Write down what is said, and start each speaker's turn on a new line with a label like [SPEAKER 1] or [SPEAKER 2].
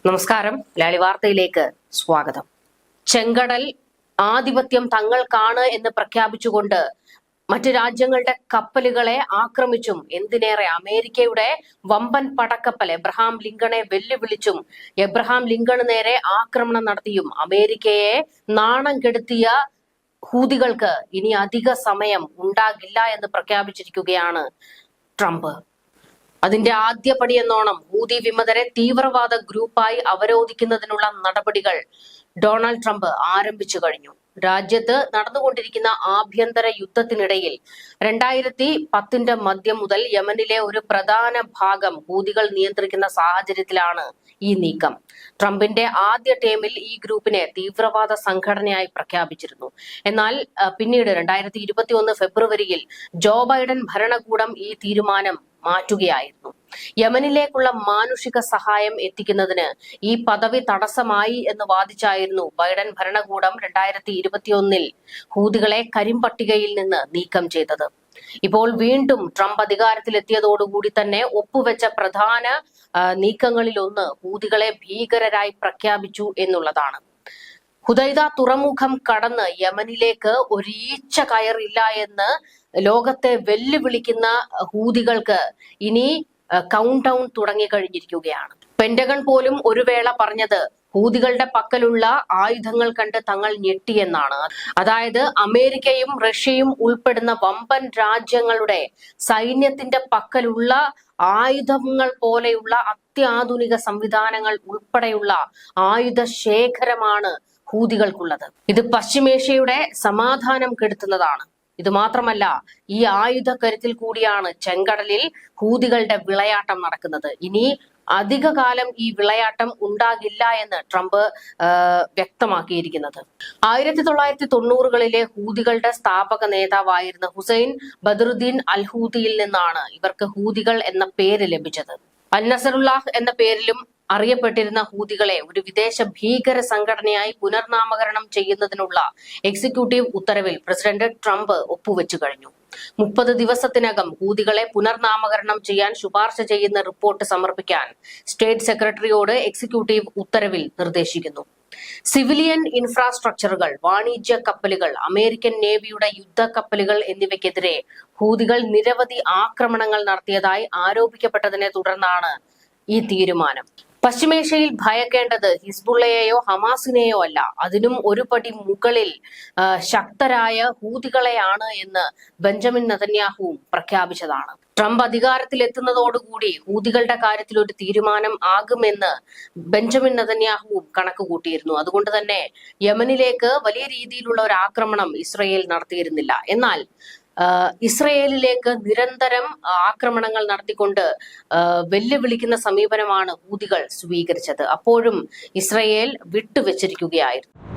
[SPEAKER 1] നമസ്കാരം. മലയാളി വാർത്തയിലേക്ക് സ്വാഗതം. ചെങ്കടൽ ആധിപത്യം തങ്ങൾക്കാണ് എന്ന് പ്രഖ്യാപിച്ചുകൊണ്ട് മറ്റു രാജ്യങ്ങളുടെ കപ്പലുകളെ ആക്രമിച്ചും, എന്തിനേറെ അമേരിക്കയുടെ വമ്പൻ പടക്കപ്പൽ എബ്രഹാം ലിങ്കണെ വെല്ലുവിളിച്ചും, എബ്രഹാം ലിങ്കണ് നേരെ ആക്രമണം നടത്തിയും അമേരിക്കയെ നാണം കെടുത്തിയ ഹൂതികൾക്ക് ഇനി അധിക സമയം ഉണ്ടാകില്ല എന്ന് പ്രഖ്യാപിച്ചിരിക്കുകയാണ് ട്രംപ്. അതിന്റെ ആദ്യപടി എന്നോണം ഹൂതി വിമതരെ തീവ്രവാദ ഗ്രൂപ്പായി അവരോധിക്കുന്നതിനുള്ള നടപടികൾ ഡൊണാൾഡ് ട്രംപ് ആരംഭിച്ചു കഴിഞ്ഞു. രാജ്യത്ത് നടന്നുകൊണ്ടിരിക്കുന്ന ആഭ്യന്തര യുദ്ധത്തിനിടയിൽ 2010 മധ്യം മുതൽ യമനിലെ ഒരു പ്രധാന ഭാഗം ഹൂതികൾ നിയന്ത്രിക്കുന്ന സാഹചര്യത്തിലാണ് ഈ നീക്കം. ട്രംപിന്റെ ആദ്യ ടേമിൽ ഈ ഗ്രൂപ്പിനെ തീവ്രവാദ സംഘടനയായി പ്രഖ്യാപിച്ചിരുന്നു. എന്നാൽ പിന്നീട് 2021 ഫെബ്രുവരിയിൽ ജോ ബൈഡൻ ഭരണകൂടം ഈ തീരുമാനം മാറ്റുകയായിരുന്നു. യമനിലേക്കുള്ള മാനുഷിക സഹായം എത്തിക്കുന്നതിന് ഈ പദവി തടസ്സമായി എന്ന് വാദിച്ചായിരുന്നു ബൈഡൻ ഭരണകൂടം 2021 ഹൂതികളെ കരിമ്പട്ടികയിൽ നിന്ന് നീക്കം ചെയ്തത്. ഇപ്പോൾ വീണ്ടും ട്രംപ് അധികാരത്തിലെത്തിയതോടുകൂടി തന്നെ ഒപ്പുവെച്ച പ്രധാന നീക്കങ്ങളിലൊന്ന് ഹൂതികളെ ഭീകരരായി പ്രഖ്യാപിച്ചു എന്നുള്ളതാണ്. ഹുദൈദ തുറമുഖം കടന്ന് യമനിലേക്ക് ഒരീച്ച കയറില്ല എന്ന് ലോകത്തെ വെല്ലുവിളിക്കുന്ന ഹൂതികൾക്ക് ഇനി കൗണ്ട് ഡൗൺ തുടങ്ങിക്കഴിഞ്ഞിരിക്കുകയാണ്. പെന്റഗൺ പോലും ഒരു വേള പറഞ്ഞത് ഹൂതികളുടെ പക്കലുള്ള ആയുധങ്ങൾ കണ്ട് തങ്ങൾ ഞെട്ടിയെന്നാണ്. അതായത് അമേരിക്കയും റഷ്യയും ഉൾപ്പെടുന്ന വമ്പൻ രാജ്യങ്ങളുടെ സൈന്യത്തിന്റെ പക്കലുള്ള ആയുധങ്ങൾ പോലെയുള്ള അത്യാധുനിക സംവിധാനങ്ങൾ ഉൾപ്പെടെയുള്ള ആയുധ ശേഖരമാണ് ഹൂതികൾക്കുള്ളത്. ഇത് പശ്ചിമേഷ്യയുടെ സമാധാനം കെടുത്തുന്നതാണ്. ഇത് മാത്രമല്ല, ഈ ആയുധ കരുത്തിൽ കൂടിയാണ് ചെങ്കടലിൽ ഹൂതികളുടെ വിളയാട്ടം നടക്കുന്നത്. ഇനി അധിക കാലം ഈ വിളയാട്ടം ഉണ്ടാകില്ല എന്ന് ട്രംപ് വ്യക്തമാക്കിയിരിക്കുന്നത്. 1990കളിലെ ഹൂതികളുടെ സ്ഥാപക നേതാവായിരുന്ന ഹുസൈൻ ബദറുദ്ദീൻ അൽ ഹൂതിയിൽ നിന്നാണ് ഇവർക്ക് ഹൂതികൾ എന്ന പേര് ലഭിച്ചത്. അൽ നസറുല്ലാഹ് എന്ന പേരിലും അറിയപ്പെട്ടിരുന്ന ഹൂതികളെ ഒരു വിദേശ ഭീകര സംഘടനയായി പുനർനാമകരണം ചെയ്യുന്നതിനുള്ള എക്സിക്യൂട്ടീവ് ഉത്തരവിൽ പ്രസിഡന്റ് ട്രംപ് ഒപ്പുവെച്ചു കഴിഞ്ഞു. 30 ദിവസത്തിനകം ഹൂതികളെ പുനർനാമകരണം ചെയ്യാൻ ശുപാർശ ചെയ്യുന്ന റിപ്പോർട്ട് സമർപ്പിക്കാൻ സ്റ്റേറ്റ് സെക്രട്ടറിയോട് എക്സിക്യൂട്ടീവ് ഉത്തരവിൽ നിർദ്ദേശിക്കുന്നു. സിവിലിയൻ ഇൻഫ്രാസ്ട്രക്ചറുകൾ, വാണിജ്യ കപ്പലുകൾ, അമേരിക്കൻ നേവിയുടെ യുദ്ധ കപ്പലുകൾ എന്നിവയ്ക്കെതിരെ ഹൂതികൾ നിരവധി ആക്രമണങ്ങൾ നടത്തിയതായി ആരോപിക്കപ്പെട്ടതിനെ തുടർന്നാണ് ഈ തീരുമാനം. പശ്ചിമേഷ്യയിൽ ഭയക്കേണ്ടത് ഹിസ്ബുള്ളയെയോ ഹമാസിനെയോ അല്ല, അതിനും ഒരു പടി മുകളിൽ ശക്തരായ ഹൂതികളെയാണ് എന്ന് ബെഞ്ചമിൻ നെതന്യാഹുവും പ്രഖ്യാപിച്ചതാണ്. ട്രംപ് അധികാരത്തിലെത്തുന്നതോടുകൂടി ഹൂതികളുടെ കാര്യത്തിൽ ഒരു തീരുമാനം ആകുമെന്ന് ബെഞ്ചമിൻ നെതന്യാഹുവും കണക്കുകൂട്ടിയിരുന്നു. അതുകൊണ്ട് തന്നെ യമനിലേക്ക് വലിയ രീതിയിലുള്ള ഒരു ആക്രമണം ഇസ്രയേൽ നടത്തിയിരുന്നില്ല. എന്നാൽ ഇസ്രയേലിലേക്ക് നിരന്തരം ആക്രമണങ്ങൾ നടത്തിക്കൊണ്ട് വെല്ലുവിളിക്കുന്ന സമീപനമാണ് ഹൂതികൾ സ്വീകരിച്ചത്. അപ്പോഴും ഇസ്രയേൽ വിട്ടുവെച്ചിരിക്കുകയായിരുന്നു.